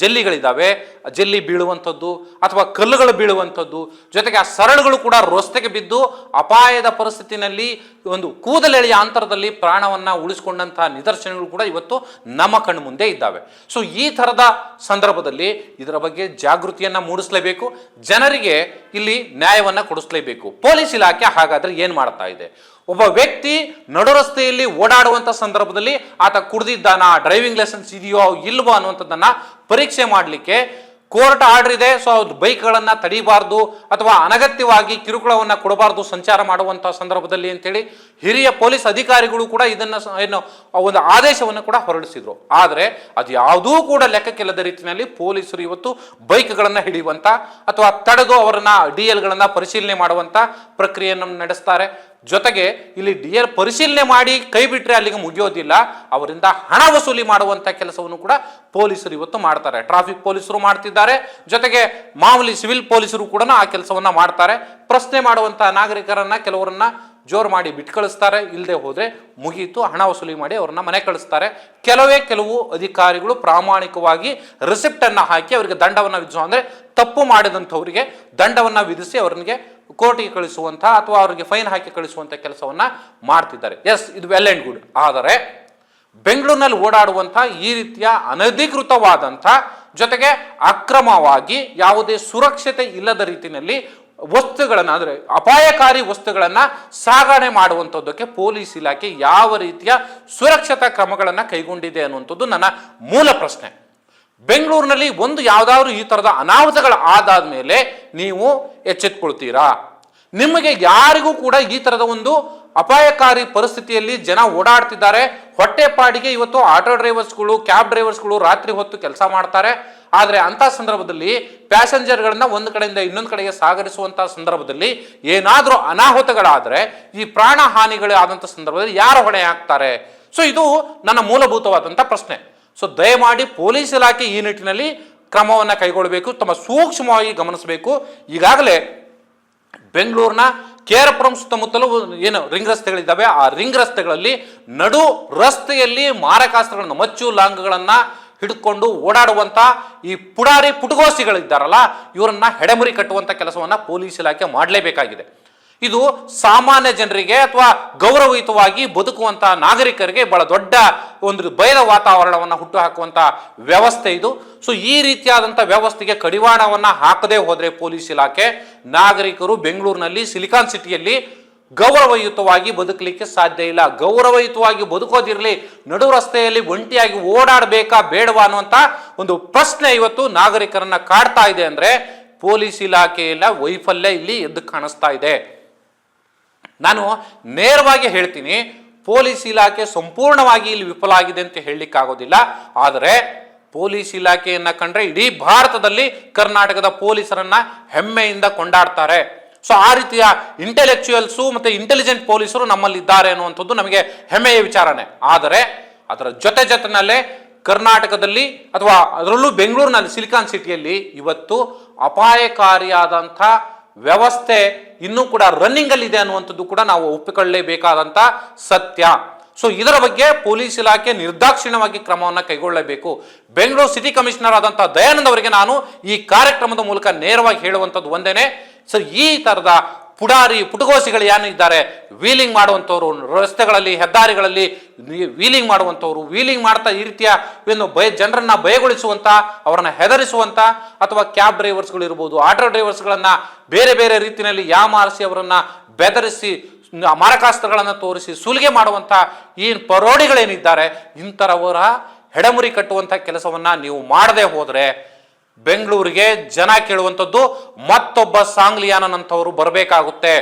ಜಲ್ಲಿಗಳಿದ್ದಾವೆ, ಜಲ್ಲಿ ಬೀಳುವಂಥದ್ದು ಅಥವಾ ಕಲ್ಲುಗಳು ಬೀಳುವಂಥದ್ದು, ಜೊತೆಗೆ ಆ ಸರಳುಗಳು ಕೂಡ ರಸ್ತೆಗೆ ಬಿದ್ದು ಅಪಾಯದ ಪರಿಸ್ಥಿತಿನಲ್ಲಿ ಒಂದು ಕೂದಲೆಳೆಯ ಅಂತರದಲ್ಲಿ ಪ್ರಾಣವನ್ನು ಉಳಿಸ್ಕೊಂಡಂಥ ನಿದರ್ಶನಗಳು ಕೂಡ ಇವತ್ತು ನಮ್ಮ ಕಣ್ಣು ಮುಂದೆ ಇದ್ದಾವೆ. ಸೊ ಈ ಥರದ ಸಂದರ್ಭದಲ್ಲಿ ಇದರ ಬಗ್ಗೆ ಜಾಗೃತಿಯನ್ನು ಮೂಡಿಸಲೇಬೇಕು, ಜನರಿಗೆ ಇಲ್ಲಿ ನ್ಯಾಯವನ್ನು ಕೊಡಿಸಲೇಬೇಕು. ಪೊಲೀಸ್ ಇಲಾಖೆ ಹಾಗಾದರೆ ಏನು ಮಾಡ್ತಾ ಇದೆ? ಒಬ್ಬ ವ್ಯಕ್ತಿ ನಡು ರಸ್ತೆಯಲ್ಲಿ ಓಡಾಡುವಂಥ ಸಂದರ್ಭದಲ್ಲಿ ಆತ ಕುಡಿದಿದ್ದಾನ, ಡ್ರೈವಿಂಗ್ ಲೈಸೆನ್ಸ್ ಇದೆಯೋ ಇಲ್ವೋ ಅನ್ನುವಂಥದ್ದನ್ನು ಪರೀಕ್ಷೆ ಮಾಡಲಿಕ್ಕೆ ಕೋರ್ಟ್ ಆರ್ಡರ್ ಇದೆ. ಸೊ ಬೈಕ್ಗಳನ್ನು ತಡಿಬಾರ್ದು ಅಥವಾ ಅನಗತ್ಯವಾಗಿ ಕಿರುಕುಳವನ್ನು ಕೊಡಬಾರ್ದು ಸಂಚಾರ ಮಾಡುವಂಥ ಸಂದರ್ಭದಲ್ಲಿ ಅಂತೇಳಿ ಹಿರಿಯ ಪೊಲೀಸ್ ಅಧಿಕಾರಿಗಳು ಕೂಡ ಇದನ್ನು ಏನು ಒಂದು ಆದೇಶವನ್ನು ಕೂಡ ಹೊರಡಿಸಿದ್ರು. ಆದರೆ ಅದು ಯಾವುದೂ ಕೂಡ ಲೆಕ್ಕಕ್ಕಿಲ್ಲದ ರೀತಿಯಲ್ಲಿ ಪೊಲೀಸರು ಇವತ್ತು ಬೈಕ್ಗಳನ್ನು ಹಿಡಿಯುವಂಥ ಅಥವಾ ತಡೆದು ಅವರನ್ನು DLಗಳನ್ನು ಪರಿಶೀಲನೆ ಮಾಡುವಂಥ ಪ್ರಕ್ರಿಯೆಯನ್ನು ನಡೆಸ್ತಾರೆ. ಜೊತೆಗೆ ಇಲ್ಲಿ DL ಪರಿಶೀಲನೆ ಮಾಡಿ ಕೈ ಬಿಟ್ಟರೆ ಅಲ್ಲಿಗೆ ಮುಗಿಯೋದಿಲ್ಲ, ಅವರಿಂದ ಹಣ ವಸೂಲಿ ಮಾಡುವಂಥ ಕೆಲಸವನ್ನು ಕೂಡ ಪೊಲೀಸರು ಇವತ್ತು ಮಾಡ್ತಾರೆ. ಟ್ರಾಫಿಕ್ ಪೊಲೀಸರು ಮಾಡ್ತಿದ್ದಾರೆ, ಜೊತೆಗೆ ಮಾಮೂಲಿ ಸಿವಿಲ್ ಪೊಲೀಸರು ಕೂಡ ಆ ಕೆಲಸವನ್ನು ಮಾಡ್ತಾರೆ. ಪ್ರಶ್ನೆ ಮಾಡುವಂಥ ನಾಗರಿಕರನ್ನ ಕೆಲವರನ್ನ ಜೋರು ಮಾಡಿ ಬಿಟ್ಟು ಕಳಿಸ್ತಾರೆ, ಇಲ್ಲದೆ ಹೋದರೆ ಮುಗಿಯಿತು, ಹಣ ವಸೂಲಿ ಮಾಡಿ ಅವ್ರನ್ನ ಮನೆ ಕಳಿಸ್ತಾರೆ. ಕೆಲವು ಅಧಿಕಾರಿಗಳು ಪ್ರಾಮಾಣಿಕವಾಗಿ ರಿಸಿಪ್ಟನ್ನು ಹಾಕಿ ಅವರಿಗೆ ದಂಡವನ್ನು ವಿಧಿಸುವ ಅಂದರೆ ತಪ್ಪು ಮಾಡಿದಂಥವರಿಗೆ ದಂಡವನ್ನು ವಿಧಿಸಿ ಅವರಿಗೆ ಕೋರ್ಟಿಗೆ ಕಳಿಸುವಂಥ ಅಥವಾ ಅವರಿಗೆ ಫೈನ್ ಹಾಕಿ ಕಳಿಸುವಂಥ ಕೆಲಸವನ್ನು ಮಾಡ್ತಿದ್ದಾರೆ. ಎಸ್, ಇದು ವೆಲ್ ಆ್ಯಂಡ್ ಗುಡ್. ಆದರೆ ಬೆಂಗಳೂರಿನಲ್ಲಿ ಓಡಾಡುವಂಥ ಈ ರೀತಿಯ ಅನಧಿಕೃತವಾದಂಥ ಜೊತೆಗೆ ಅಕ್ರಮವಾಗಿ ಯಾವುದೇ ಸುರಕ್ಷತೆ ಇಲ್ಲದ ರೀತಿಯಲ್ಲಿ ವಸ್ತುಗಳನ್ನು ಅಂದರೆ ಅಪಾಯಕಾರಿ ವಸ್ತುಗಳನ್ನು ಸಾಗಣೆ ಮಾಡುವಂಥದ್ದಕ್ಕೆ ಪೊಲೀಸ್ ಇಲಾಖೆ ಯಾವ ರೀತಿಯ ಸುರಕ್ಷತಾ ಕ್ರಮಗಳನ್ನು ಕೈಗೊಂಡಿದೆ ಅನ್ನುವಂಥದ್ದು ನನ್ನ ಮೂಲ ಪ್ರಶ್ನೆ. ಬೆಂಗಳೂರಿನಲ್ಲಿ ಒಂದು ಯಾವುದಾದ್ರೂ ಈ ಥರದ ಅನಾಹುತಗಳು ಆದಾದ ಮೇಲೆ ನೀವು ಎಚ್ಚೆತ್ಕೊಳ್ತೀರಾ? ನಿಮಗೆ ಯಾರಿಗೂ ಕೂಡ ಈ ಥರದ ಒಂದು ಅಪಾಯಕಾರಿ ಪರಿಸ್ಥಿತಿಯಲ್ಲಿ ಜನ ಓಡಾಡ್ತಿದ್ದಾರೆ. ಹೊಟ್ಟೆಪಾಡಿಗೆ ಇವತ್ತು ಆಟೋ ಡ್ರೈವರ್ಸ್ಗಳು, ಕ್ಯಾಬ್ ಡ್ರೈವರ್ಸ್ಗಳು ರಾತ್ರಿ ಹೊತ್ತು ಕೆಲಸ ಮಾಡ್ತಾರೆ. ಆದರೆ ಅಂಥ ಸಂದರ್ಭದಲ್ಲಿ ಪ್ಯಾಸೆಂಜರ್ಗಳನ್ನ ಒಂದು ಕಡೆಯಿಂದ ಇನ್ನೊಂದು ಕಡೆಗೆ ಸಾಗರಿಸುವಂಥ ಸಂದರ್ಭದಲ್ಲಿ ಏನಾದರೂ ಅನಾಹುತಗಳಾದರೆ ಈ ಪ್ರಾಣ ಹಾನಿಗಳಾದಂಥ ಸಂದರ್ಭದಲ್ಲಿ ಯಾರು ಹೊಣೆ ಹಾಕ್ತಾರೆ? ಸೊ ಇದು ನನ್ನ ಮೂಲಭೂತವಾದಂಥ ಪ್ರಶ್ನೆ. ಸೊ ದಯಮಾಡಿ ಪೊಲೀಸ್ ಇಲಾಖೆ ಈ ನಿಟ್ಟಿನಲ್ಲಿ ಕ್ರಮವನ್ನು ಕೈಗೊಳ್ಳಬೇಕು, ತಮ್ಮ ಸೂಕ್ಷ್ಮವಾಗಿ ಗಮನಿಸಬೇಕು. ಈಗಾಗಲೇ ಬೆಂಗಳೂರಿನ KR ಪುರಂ ಸುತ್ತಮುತ್ತಲೂ ಏನು ರಿಂಗ್ ರಸ್ತೆಗಳಿದ್ದಾವೆ, ಆ ರಿಂಗ್ ರಸ್ತೆಗಳಲ್ಲಿ ನಡು ರಸ್ತೆಯಲ್ಲಿ ಮಾರಕಾಸ್ತ್ರಗಳನ್ನು, ಮಚ್ಚು ಲಾಂಗ್ಗಳನ್ನು ಹಿಡ್ಕೊಂಡು ಓಡಾಡುವಂಥ ಈ ಪುಡಾರಿ ಪುಟಗೋಸಿಗಳಿದ್ದಾರಲ್ಲ, ಇವರನ್ನ ಹೆಡೆಮುರಿ ಕಟ್ಟುವಂಥ ಕೆಲಸವನ್ನು ಪೊಲೀಸ್ ಇಲಾಖೆ ಮಾಡಲೇಬೇಕಾಗಿದೆ. ಇದು ಸಾಮಾನ್ಯ ಜನರಿಗೆ ಅಥವಾ ಗೌರವಯುತವಾಗಿ ಬದುಕುವಂಥ ನಾಗರಿಕರಿಗೆ ಬಹಳ ದೊಡ್ಡ ಒಂದು ಭಯದ ವಾತಾವರಣವನ್ನು ಹುಟ್ಟುಹಾಕುವಂಥ ವ್ಯವಸ್ಥೆ ಇದು. ಸೊ ಈ ರೀತಿಯಾದಂಥ ವ್ಯವಸ್ಥೆಗೆ ಕಡಿವಾಣವನ್ನು ಹಾಕದೇ ಹೋದರೆ ಪೊಲೀಸ್ ಇಲಾಖೆ, ನಾಗರಿಕರು ಬೆಂಗಳೂರಿನಲ್ಲಿ ಸಿಲಿಕಾನ್ ಸಿಟಿಯಲ್ಲಿ ಗೌರವಯುತವಾಗಿ ಬದುಕಲಿಕ್ಕೆ ಸಾಧ್ಯ ಇಲ್ಲ. ಗೌರವಯುತವಾಗಿ ಬದುಕೋದಿರಲಿ, ನಡು ರಸ್ತೆಯಲ್ಲಿ ಒಂಟಿಯಾಗಿ ಓಡಾಡಬೇಕಾ ಬೇಡವಾ ಅನ್ನುವಂಥ ಒಂದು ಪ್ರಶ್ನೆ ಇವತ್ತು ನಾಗರಿಕರನ್ನ ಕಾಡ್ತಾ ಇದೆ. ಅಂದರೆ ಪೊಲೀಸ್ ಇಲಾಖೆಯ ವೈಫಲ್ಯ ಇಲ್ಲಿ ಎದ್ದು ಕಾಣಿಸ್ತಾ ಇದೆ. ನಾನು ನೇರವಾಗಿ ಹೇಳ್ತೀನಿ, ಪೊಲೀಸ್ ಇಲಾಖೆ ಸಂಪೂರ್ಣವಾಗಿ ಇಲ್ಲಿ ವಿಫಲ ಆಗಿದೆ ಅಂತ ಹೇಳಲಿಕ್ಕಾಗೋದಿಲ್ಲ. ಆದರೆ ಪೊಲೀಸ್ ಇಲಾಖೆಯನ್ನು ಕಂಡ್ರೆ ಇಡೀ ಭಾರತದಲ್ಲಿ ಕರ್ನಾಟಕದ ಪೊಲೀಸರನ್ನ ಹೆಮ್ಮೆಯಿಂದ ಕೊಂಡಾಡ್ತಾರೆ. ಸೊ ಆ ರೀತಿಯ ಇಂಟೆಲೆಕ್ಚುಯಲ್ಸು ಮತ್ತು ಇಂಟೆಲಿಜೆಂಟ್ ಪೊಲೀಸರು ನಮ್ಮಲ್ಲಿ ಇದ್ದಾರೆ ಅನ್ನುವಂಥದ್ದು ನಮಗೆ ಹೆಮ್ಮೆಯ ವಿಚಾರನೆ. ಆದರೆ ಅದರ ಜೊತೆನಲ್ಲೇ ಕರ್ನಾಟಕದಲ್ಲಿ ಅಥವಾ ಅದರಲ್ಲೂ ಬೆಂಗಳೂರಿನಲ್ಲಿ ಸಿಲಿಕಾನ್ ಸಿಟಿಯಲ್ಲಿ ಇವತ್ತು ಅಪಾಯಕಾರಿಯಾದಂಥ ವ್ಯವಸ್ಥೆ ಇನ್ನೂ ಕೂಡ ರನ್ನಿಂಗ್ ಅಲ್ಲಿ ಇದೆ ಅನ್ನುವಂಥದ್ದು ಕೂಡ ನಾವು ಒಪ್ಪಿಕೊಳ್ಳಲೇಬೇಕಾದಂಥ ಸತ್ಯ. ಸೊ ಇದರ ಬಗ್ಗೆ ಪೊಲೀಸ್ ಇಲಾಖೆ ನಿರ್ದಾಕ್ಷಿಣ್ಯವಾಗಿ ಕ್ರಮವನ್ನು ಕೈಗೊಳ್ಳಬೇಕು. ಬೆಂಗಳೂರು ಸಿಟಿ ಕಮಿಷನರ್ ಆದಂತಹ ದಯಾನಂದ್ ಅವರಿಗೆ ನಾನು ಈ ಕಾರ್ಯಕ್ರಮದ ಮೂಲಕ ನೇರವಾಗಿ ಹೇಳುವಂಥದ್ದು ಒಂದೇನೆ, ಸೊ ಈ ತರದ ಪುಟಗೋಸಿಗಳು ಏನಿದ್ದಾರೆ, ವೀಲಿಂಗ್ ಮಾಡುವಂಥವ್ರು, ರಸ್ತೆಗಳಲ್ಲಿ ಹೆದ್ದಾರಿಗಳಲ್ಲಿ ವೀಲಿಂಗ್ ಮಾಡುವಂಥವ್ರು, ವೀಲಿಂಗ್ ಮಾಡ್ತಾ ಈ ರೀತಿಯ ಏನು ಜನರನ್ನ ಭಯಗೊಳಿಸುವಂತ, ಅವರನ್ನ ಹೆದರಿಸುವಂತ, ಅಥವಾ ಕ್ಯಾಬ್ ಡ್ರೈವರ್ಸ್ಗಳು ಇರ್ಬೋದು, ಆಟೋ ಡ್ರೈವರ್ಸ್ಗಳನ್ನ ಬೇರೆ ಬೇರೆ ರೀತಿಯಲ್ಲಿ ಯಾಮಾರಿಸಿ ಅವರನ್ನ ಬೆದರಿಸಿ ಮಾರಕಾಸ್ತ್ರಗಳನ್ನು ತೋರಿಸಿ ಸುಲಿಗೆ ಮಾಡುವಂತ ಈ ಪರೋಡಿಗಳೇನಿದ್ದಾರೆ, ಇಂಥವರ ಹೆಡಮುರಿ ಕಟ್ಟುವಂತ ಕೆಲಸವನ್ನ ನೀವು ಮಾಡದೆ ಹೋದ್ರೆ ಬೆಂಗಳೂರಿಗೆ ಜನ ಕೇಳುವಂಥದ್ದು ಮತ್ತೊಬ್ಬ ಸಾಂಗ್ಲಿಯಾನಂತವರು ಬರಬೇಕಾಗುತ್ತೆ.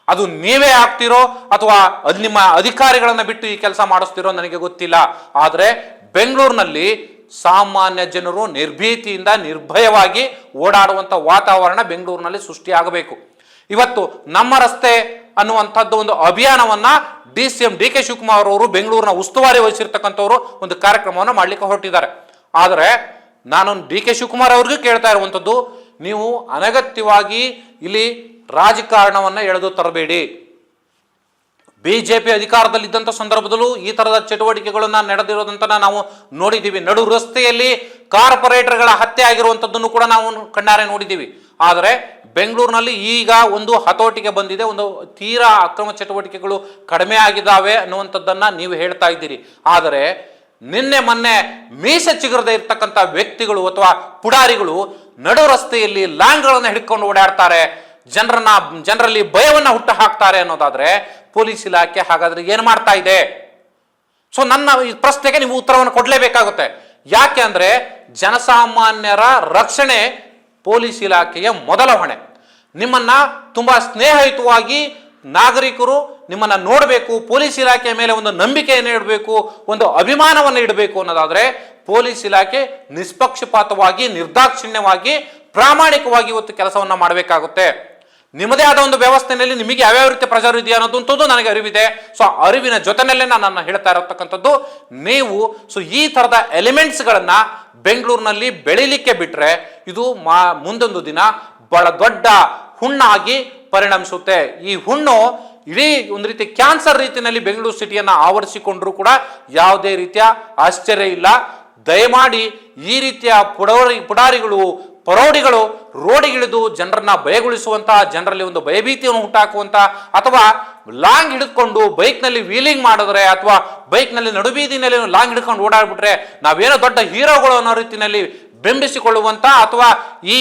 ಅದು ನೀವೇ ಆಗ್ತಿರೋ ಅಥವಾ ನಿಮ್ಮ ಅಧಿಕಾರಿಗಳನ್ನ ಬಿಟ್ಟು ಈ ಕೆಲಸ ಮಾಡಿಸ್ತಿರೋ ನನಗೆ ಗೊತ್ತಿಲ್ಲ. ಆದರೆ ಬೆಂಗಳೂರಿನಲ್ಲಿ ಸಾಮಾನ್ಯ ಜನರು ನಿರ್ಭೀತಿಯಿಂದ ನಿರ್ಭಯವಾಗಿ ಓಡಾಡುವಂಥ ವಾತಾವರಣ ಬೆಂಗಳೂರಿನಲ್ಲಿ ಸೃಷ್ಟಿಯಾಗಬೇಕು. ಇವತ್ತು ನಮ್ಮ ರಸ್ತೆ ಅನ್ನುವಂಥದ್ದು ಒಂದು ಅಭಿಯಾನವನ್ನ DCM DK ಶಿವಕುಮಾರ್ ಅವರು ಬೆಂಗಳೂರಿನ ಉಸ್ತುವಾರಿ ವಹಿಸಿರ್ತಕ್ಕಂಥವ್ರು ಒಂದು ಕಾರ್ಯಕ್ರಮವನ್ನು ಮಾಡಲಿಕ್ಕೆ ಹೊರಟಿದ್ದಾರೆ. ಆದರೆ ನಾನು DK ಶಿವಕುಮಾರ್ ಅವ್ರಿಗೂ ಕೇಳ್ತಾ ಇರುವಂಥದ್ದು, ನೀವು ಅನಗತ್ಯವಾಗಿ ಇಲ್ಲಿ ರಾಜಕಾರಣವನ್ನ ಎಳೆದು ತರಬೇಡಿ. ಬಿಜೆಪಿ ಅಧಿಕಾರದಲ್ಲಿದ್ದಂಥ ಸಂದರ್ಭದಲ್ಲೂ ಈ ತರದ ಚಟುವಟಿಕೆಗಳನ್ನ ನಡೆದಿರೋದಂತ ನಾವು ನೋಡಿದ್ದೀವಿ. ನಡು ರಸ್ತೆಯಲ್ಲಿ ಕಾರ್ಪೊರೇಟರ್ಗಳ ಹತ್ಯೆ ಆಗಿರುವಂಥದ್ದನ್ನು ಕೂಡ ನಾವು ಕಣ್ಣಾರೆ ನೋಡಿದ್ದೀವಿ. ಆದರೆ ಬೆಂಗಳೂರಿನಲ್ಲಿ ಈಗ ಒಂದು ಹತೋಟಿಗೆ ಬಂದಿದೆ, ಒಂದು ತೀರಾ ಅಕ್ರಮ ಚಟುವಟಿಕೆಗಳು ಕಡಿಮೆ ಆಗಿದ್ದಾವೆ ಅನ್ನುವಂಥದ್ದನ್ನ ನೀವು ಹೇಳ್ತಾ ಇದ್ದೀರಿ. ಆದರೆ ನಿನ್ನೆ ಮೊನ್ನೆ ಮೀಸೆ ಚಿಗುರದೆ ಇರ್ತಕ್ಕಂಥ ವ್ಯಕ್ತಿಗಳು ಅಥವಾ ಪುಡಾರಿಗಳು ನಡು ರಸ್ತೆಯಲ್ಲಿ ಲಾಂಗ್ಗಳನ್ನು ಹಿಡ್ಕೊಂಡು ಓಡಾಡ್ತಾರೆ, ಜನರಲ್ಲಿ ಭಯವನ್ನ ಹುಟ್ಟು ಹಾಕ್ತಾರೆ ಅನ್ನೋದಾದ್ರೆ ಪೊಲೀಸ್ ಇಲಾಖೆ ಹಾಗಾದ್ರೆ ಏನ್ ಮಾಡ್ತಾ ಇದೆ? ಸೊ ನನ್ನ ಈ ಪ್ರಶ್ನೆಗೆ ನೀವು ಉತ್ತರವನ್ನು ಕೊಡಲೇಬೇಕಾಗುತ್ತೆ. ಯಾಕೆ ಅಂದ್ರೆ ಜನಸಾಮಾನ್ಯರ ರಕ್ಷಣೆ ಪೊಲೀಸ್ ಇಲಾಖೆಯ ಮೊದಲ ಹೊಣೆ. ನಿಮ್ಮನ್ನ ತುಂಬಾ ಸ್ನೇಹಯುತವಾಗಿ ನಾಗರಿಕರು ನಿಮ್ಮನ್ನ ನೋಡಬೇಕು, ಪೊಲೀಸ್ ಇಲಾಖೆಯ ಮೇಲೆ ಒಂದು ನಂಬಿಕೆಯನ್ನು ಇಡಬೇಕು, ಒಂದು ಅಭಿಮಾನವನ್ನು ಇಡಬೇಕು ಅನ್ನೋದಾದ್ರೆ ಪೊಲೀಸ್ ಇಲಾಖೆ ನಿಷ್ಪಕ್ಷಪಾತವಾಗಿ, ನಿರ್ದಾಕ್ಷಿಣ್ಯವಾಗಿ, ಪ್ರಾಮಾಣಿಕವಾಗಿ ಇವತ್ತು ಕೆಲಸವನ್ನ ಮಾಡಬೇಕಾಗುತ್ತೆ. ನಿಮ್ಮದೇ ಆದ ಒಂದು ವ್ಯವಸ್ಥೆಯಲ್ಲಿ ನಿಮಗೆ ಯಾವ್ಯಾವ ರೀತಿಯ ಪ್ರೆಷರ್ ಇದೆಯಾ ಅನ್ನೋದಂಥದ್ದು ನನಗೆ ಅರಿವಿದೆ. ಸೊ ಅರಿವಿನ ಜೊತೆನಲ್ಲೇ ನಾನು ಹೇಳ್ತಾ ಇರತಕ್ಕಂಥದ್ದು, ನೀವು ಈ ತರದ ಎಲಿಮೆಂಟ್ಸ್ಗಳನ್ನ ಬೆಂಗಳೂರಿನಲ್ಲಿ ಬೆಳಿಲಿಕ್ಕೆ ಬಿಟ್ರೆ ಇದು ಮುಂದೊಂದು ದಿನ ಬಹಳ ದೊಡ್ಡ ಹುಣ್ಣಾಗಿ ಪರಿಣಮಿಸುತ್ತೆ. ಈ ಹುಣ್ಣು ಇಡೀ ಒಂದು ರೀತಿ ಕ್ಯಾನ್ಸರ್ ರೀತಿಯಲ್ಲಿ ಬೆಂಗಳೂರು ಸಿಟಿಯನ್ನ ಆವರಿಸಿಕೊಂಡ್ರೂ ಕೂಡ ಯಾವುದೇ ರೀತಿಯ ಆಶ್ಚರ್ಯ ಇಲ್ಲ. ದಯಮಾಡಿ ಈ ರೀತಿಯ ಪುಡಾರಿಗಳು, ಪರೋಡಿಗಳು ರೋಡಿಗಿಳಿದು ಜನರನ್ನ ಭಯಗೊಳಿಸುವಂತ, ಜನರಲ್ಲಿ ಒಂದು ಭಯಭೀತಿಯನ್ನು ಉಂಟಾಕುವಂತ, ಅಥವಾ ಲಾಂಗ್ ಹಿಡಿದುಕೊಂಡು ಬೈಕ್ನಲ್ಲಿ ವೀಲಿಂಗ್ ಮಾಡಿದ್ರೆ ಅಥವಾ ಬೈಕ್ನಲ್ಲಿ ನಡುಬೀದಿನಲ್ಲಿ ಲಾಂಗ್ ಹಿಡ್ಕೊಂಡು ಓಡಾಡ್ಬಿಟ್ರೆ ನಾವೇನೋ ದೊಡ್ಡ ಹೀರೋಗಳು ಅನ್ನೋ ರೀತಿಯಲ್ಲಿ ಬಿಂಬಿಸಿಕೊಳ್ಳುವಂತ, ಅಥವಾ ಈ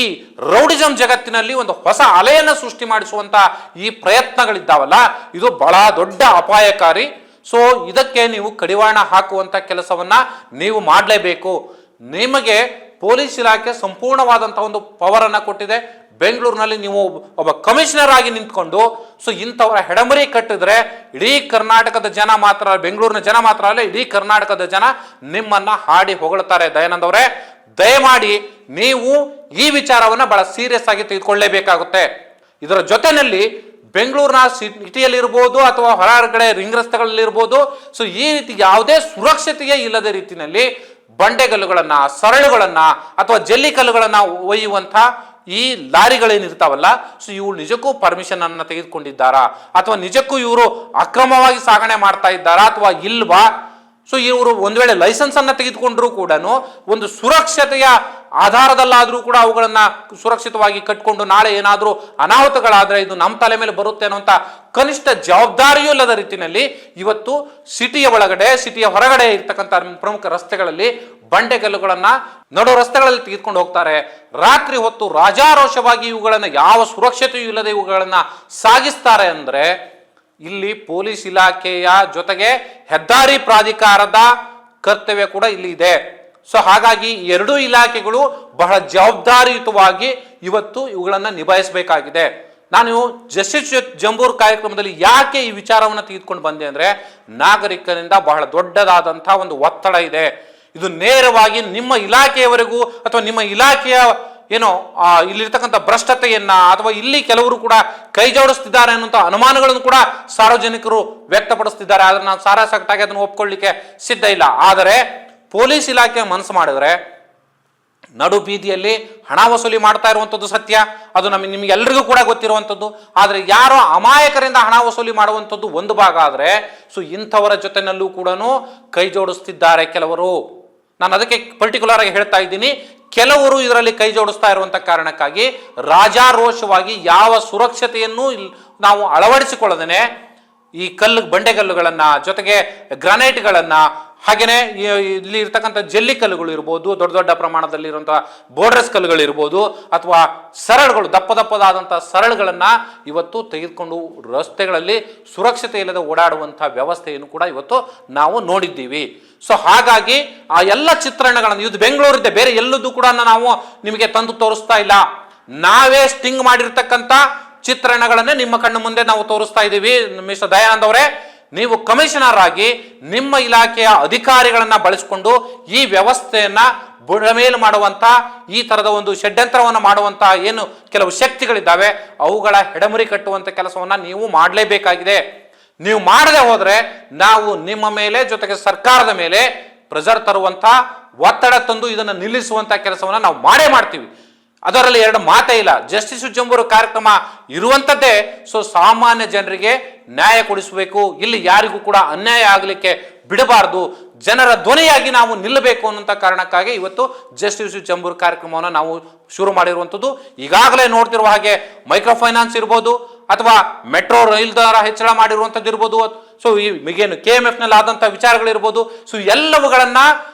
ರೌಡಿಸಂ ಜಗತ್ತಿನಲ್ಲಿ ಒಂದು ಹೊಸ ಅಲೆಯನ್ನು ಸೃಷ್ಟಿ ಮಾಡಿಸುವಂತ ಈ ಪ್ರಯತ್ನಗಳಿದ್ದಾವಲ್ಲ, ಇದು ಬಹಳ ದೊಡ್ಡ ಅಪಾಯಕಾರಿ. ಸೊ ಇದಕ್ಕೆ ನೀವು ಕಡಿವಾಣ ಹಾಕುವಂತ ಕೆಲಸವನ್ನ ನೀವು ಮಾಡಲೇಬೇಕು. ನಿಮಗೆ ಪೊಲೀಸ್ ಇಲಾಖೆ ಸಂಪೂರ್ಣವಾದಂತಹ ಒಂದು ಪವರ್ ಅನ್ನ ಕೊಟ್ಟಿದೆ. ಬೆಂಗಳೂರಿನಲ್ಲಿ ನೀವು ಒಬ್ಬ ಕಮಿಷನರ್ ಆಗಿ ನಿಂತ್ಕೊಂಡು ಇಂಥವರ ಹೆಡಮರಿ ಕಟ್ಟಿದ್ರೆ ಇಡೀ ಕರ್ನಾಟಕದ ಜನ ಮಾತ್ರ, ಬೆಂಗಳೂರಿನ ಜನ ಮಾತ್ರ ಅಲ್ಲ, ಇಡೀ ಕರ್ನಾಟಕದ ಜನ ನಿಮ್ಮನ್ನ ಹಾಡಿ ಹೊಗಳ್ತಾರೆ. ದಯಾನಂದ್ ಅವರೇ, ದಯಮಾಡಿ ನೀವು ಈ ವಿಚಾರವನ್ನ ಬಹಳ ಸೀರಿಯಸ್ ಆಗಿ ತೆಗೆದುಕೊಳ್ಳಲೇಬೇಕಾಗುತ್ತೆ. ಇದರ ಜೊತೆಯಲ್ಲಿ ಬೆಂಗಳೂರಿನ ಸಿಟಿಯಲ್ಲಿರ್ಬೋದು ಅಥವಾ ಹೊರಗಡೆ ರಿಂಗ್ ರಸ್ತೆಗಳಲ್ಲಿರ್ಬೋದು, ಈ ರೀತಿ ಯಾವುದೇ ಸುರಕ್ಷತೆಯೇ ಇಲ್ಲದ ರೀತಿಯಲ್ಲಿ ಬಂಡೆಗಲ್ಲುಗಳನ್ನ, ಸರಳುಗಳನ್ನ ಅಥವಾ ಜಲ್ಲಿಕಲ್ಲುಗಳನ್ನ ಒಯ್ಯುವಂತ ಈ ಲಾರಿಗಳೇನಿರ್ತಾವಲ್ಲ, ಇವು ನಿಜಕ್ಕೂ ಪರ್ಮಿಷನ್ ಅನ್ನ ತೆಗೆದುಕೊಂಡಿದ್ದಾರಾ ಅಥವಾ ನಿಜಕ್ಕೂ ಇವರು ಅಕ್ರಮವಾಗಿ ಸಾಗಣೆ ಮಾಡ್ತಾ ಇದ್ದಾರಾ ಅಥವಾ ಇಲ್ವಾ? ಇವರು ಒಂದ್ ವೇಳೆ ಲೈಸೆನ್ಸ್ ಅನ್ನ ತೆಗೆದುಕೊಂಡ್ರು ಕೂಡ ಒಂದು ಸುರಕ್ಷತೆಯ ಆಧಾರದಲ್ಲಾದ್ರೂ ಕೂಡ ಅವುಗಳನ್ನ ಸುರಕ್ಷಿತವಾಗಿ ಕಟ್ಕೊಂಡು ನಾಳೆ ಏನಾದ್ರೂ ಅನಾಹುತಗಳಾದ್ರೆ ಇದು ನಮ್ಮ ತಲೆ ಮೇಲೆ ಬರುತ್ತೆ ಅನ್ನುವಂತ ಕನಿಷ್ಠ ಜವಾಬ್ದಾರಿಯೂ ಇಲ್ಲದ ರೀತಿಯಲ್ಲಿ ಇವತ್ತು ಸಿಟಿಯ ಒಳಗಡೆ, ಸಿಟಿಯ ಹೊರಗಡೆ ಇರ್ತಕ್ಕಂಥ ಪ್ರಮುಖ ರಸ್ತೆಗಳಲ್ಲಿ ಬಂಡೆಗಲ್ಲುಗಳನ್ನ ನಡು ರಸ್ತೆಗಳಲ್ಲಿ ತೆಗೆದುಕೊಂಡು ಹೋಗ್ತಾರೆ. ರಾತ್ರಿ ಹೊತ್ತು ರಾಜಾರೋಷವಾಗಿ ಇವುಗಳನ್ನ ಯಾವ ಸುರಕ್ಷತೆಯೂ ಇಲ್ಲದೆ ಇವುಗಳನ್ನ ಸಾಗಿಸ್ತಾರೆ. ಅಂದ್ರೆ ಇಲ್ಲಿ ಪೊಲೀಸ್ ಇಲಾಖೆಯ ಜೊತೆಗೆ ಹೆದ್ದಾರಿ ಪ್ರಾಧಿಕಾರದ ಕರ್ತವ್ಯ ಕೂಡ ಇಲ್ಲಿ ಇದೆ. ಸೊ ಹಾಗಾಗಿ ಎರಡೂ ಇಲಾಖೆಗಳು ಬಹಳ ಜವಾಬ್ದಾರಿಯುತವಾಗಿ ಇವತ್ತು ಇವುಗಳನ್ನ ನಿಭಾಯಿಸಬೇಕಾಗಿದೆ. ನಾನು ಜಸ್ಟಿಸ್ ಜಂಬೂರ್ ಕಾರ್ಯಕ್ರಮದಲ್ಲಿ ಯಾಕೆ ಈ ವಿಚಾರವನ್ನು ತೆಗೆದುಕೊಂಡು ಬಂದೆ ಅಂದ್ರೆ, ನಾಗರಿಕರಿಂದ ಬಹಳ ದೊಡ್ಡದಾದಂತಹ ಒಂದು ಒತ್ತಡ ಇದೆ. ಇದು ನೇರವಾಗಿ ನಿಮ್ಮ ಇಲಾಖೆಯವರೆಗೂ ಅಥವಾ ನಿಮ್ಮ ಇಲಾಖೆಯ ಏನೋ ಇಲ್ಲಿರ್ತಕ್ಕಂಥ ಭ್ರಷ್ಟತೆಯನ್ನ ಅಥವಾ ಇಲ್ಲಿ ಕೆಲವರು ಕೂಡ ಕೈ ಜೋಡಿಸ್ತಿದ್ದಾರೆ ಅನ್ನುವಂಥ ಅನುಮಾನಗಳನ್ನು ಕೂಡ ಸಾರ್ವಜನಿಕರು ವ್ಯಕ್ತಪಡಿಸ್ತಿದ್ದಾರೆ. ಆದ್ರೆ ನಾನು ಸಾರಾಸಗಟಾಗಿ ಅದನ್ನು ಒಪ್ಕೊಳ್ಳಿಕ್ಕೆ ಸಿದ್ಧ ಇಲ್ಲ. ಆದರೆ ಪೊಲೀಸ್ ಇಲಾಖೆ ಮನಸ್ಸು ಮಾಡಿದ್ರೆ ನಡು ಬೀದಿಯಲ್ಲಿ ಹಣ ವಸೂಲಿ ಮಾಡ್ತಾ ಇರುವಂಥದ್ದು ಸತ್ಯ, ಅದು ನಿಮಗೆಲ್ಲರಿಗೂ ಕೂಡ ಗೊತ್ತಿರುವಂಥದ್ದು. ಆದರೆ ಯಾರೋ ಅಮಾಯಕರಿಂದ ಹಣ ವಸೂಲಿ ಮಾಡುವಂಥದ್ದು ಒಂದು ಭಾಗ ಆದರೆ, ಸೊ ಇಂಥವರ ಜೊತೆನಲ್ಲೂ ಕೂಡ ಕೈ ಜೋಡಿಸ್ತಿದ್ದಾರೆ ಕೆಲವರು. ನಾನು ಅದಕ್ಕೆ ಪರ್ಟಿಕ್ಯುಲರ್ ಆಗಿ ಹೇಳ್ತಾ ಇದ್ದೀನಿ, ಕೆಲವರು ಇದರಲ್ಲಿ ಕೈ ಜೋಡಿಸ್ತಾ ಇರುವಂಥ ಕಾರಣಕ್ಕಾಗಿ ರಾಜಾರೋಷವಾಗಿ ಯಾವ ಸುರಕ್ಷತೆಯನ್ನು ನಾವು ಅಳವಡಿಸಿಕೊಳ್ಳದೇನೆ ಈ ಬಂಡೆಗಲ್ಲುಗಳನ್ನ, ಜೊತೆಗೆ ಗ್ರಾನೈಟ್ಗಳನ್ನ, ಹಾಗೇನೆ ಇಲ್ಲಿ ಇರ್ತಕ್ಕಂಥ ಜಲ್ಲಿ ಕಲ್ಲುಗಳು ಇರ್ಬೋದು, ದೊಡ್ಡ ದೊಡ್ಡ ಪ್ರಮಾಣದಲ್ಲಿ ಇರುವಂತಹ ಬೋರ್ಡರ್ಸ್ ಕಲ್ಲುಗಳು ಇರ್ಬೋದು, ಅಥವಾ ಸರಳುಗಳು, ದಪ್ಪದಾದಂತಹ ಸರಳುಗಳನ್ನ ಇವತ್ತು ತೆಗೆದುಕೊಂಡು ರಸ್ತೆಗಳಲ್ಲಿ ಸುರಕ್ಷತೆ ಇಲ್ಲದೆ ಓಡಾಡುವಂತಹ ವ್ಯವಸ್ಥೆಯನ್ನು ಕೂಡ ಇವತ್ತು ನಾವು ನೋಡಿದ್ದೀವಿ. ಸೊ ಹಾಗಾಗಿ ಆ ಎಲ್ಲ ಚಿತ್ರಣಗಳನ್ನು ಇದು ಬೆಂಗಳೂರಿದೆ, ಬೇರೆ ಎಲ್ಲದೂ ಕೂಡ ನಾವು ನಿಮಗೆ ತಂದು ತೋರಿಸ್ತಾ ಇಲ್ಲ. ನಾವೇ ಸ್ಟಿಂಗ್ ಮಾಡಿರ್ತಕ್ಕಂಥ ಚಿತ್ರಣಗಳನ್ನೇ ನಿಮ್ಮ ಕಣ್ಣು ಮುಂದೆ ನಾವು ತೋರಿಸ್ತಾ ಇದ್ದೀವಿ. ಮಿಸ್ಟರ್ ದಯಾನಂದ್ ಅವರೇ, ನೀವು ಕಮಿಷನರ್ ಆಗಿ ನಿಮ್ಮ ಇಲಾಖೆಯ ಅಧಿಕಾರಿಗಳನ್ನ ಬಳಸಿಕೊಂಡು ಈ ವ್ಯವಸ್ಥೆಯನ್ನ ಬುಡಮೇಲು ಮಾಡುವಂತ, ಈ ತರದ ಒಂದು ಷಡ್ಯಂತ್ರವನ್ನು ಮಾಡುವಂತ ಏನು ಕೆಲವು ಶಕ್ತಿಗಳಿದ್ದಾವೆ ಅವುಗಳ ಹೆಡಮುರಿ ಕಟ್ಟುವಂತ ಕೆಲಸವನ್ನ ನೀವು ಮಾಡಲೇಬೇಕಾಗಿದೆ. ನೀವು ಮಾಡದೆ ಹೋದ್ರೆ ನಾವು ನಿಮ್ಮ ಮೇಲೆ, ಜೊತೆಗೆ ಸರ್ಕಾರದ ಮೇಲೆ ಪ್ರೆಷರ್ ತರುವಂತ, ಒತ್ತಡ ತಂದು ಇದನ್ನು ನಿಲ್ಲಿಸುವಂತ ಕೆಲಸವನ್ನ ನಾವು ಮಾಡೇ ಮಾಡ್ತೀವಿ. ಅದರಲ್ಲಿ ಎರಡು ಮಾತೇ ಇಲ್ಲ. ಜಸ್ಟಿಸ್ ಜಂಬೂರು ಕಾರ್ಯಕ್ರಮ ಇರುವಂಥದ್ದೇ ಸೊ ಸಾಮಾನ್ಯ ಜನರಿಗೆ ನ್ಯಾಯ ಕೊಡಿಸಬೇಕು, ಇಲ್ಲಿ ಯಾರಿಗೂ ಕೂಡ ಅನ್ಯಾಯ ಆಗಲಿಕ್ಕೆ ಬಿಡಬಾರದು, ಜನರ ಧ್ವನಿಯಾಗಿ ನಾವು ನಿಲ್ಲಬೇಕು ಅನ್ನುವಂಥ ಕಾರಣಕ್ಕಾಗಿ ಇವತ್ತು ಜಸ್ಟಿಸ್ ಜಂಬೂರು ಕಾರ್ಯಕ್ರಮವನ್ನು ನಾವು ಶುರು ಮಾಡಿರುವಂಥದ್ದು. ಈಗಾಗಲೇ ನೋಡ್ತಿರುವ ಹಾಗೆ ಮೈಕ್ರೋ ಫೈನಾನ್ಸ್ ಇರ್ಬೋದು, ಅಥವಾ ಮೆಟ್ರೋ ರೈಲ್ ದರ ಹೆಚ್ಚಳ ಮಾಡಿರುವಂಥದ್ದು ಇರ್ಬೋದು, ಸೊ ಈ ಏನು KMF ನಲ್ಲಿ ಆದಂಥ ವಿಚಾರಗಳಿರ್ಬೋದು, ಸೊ ಎಲ್ಲವುಗಳನ್ನ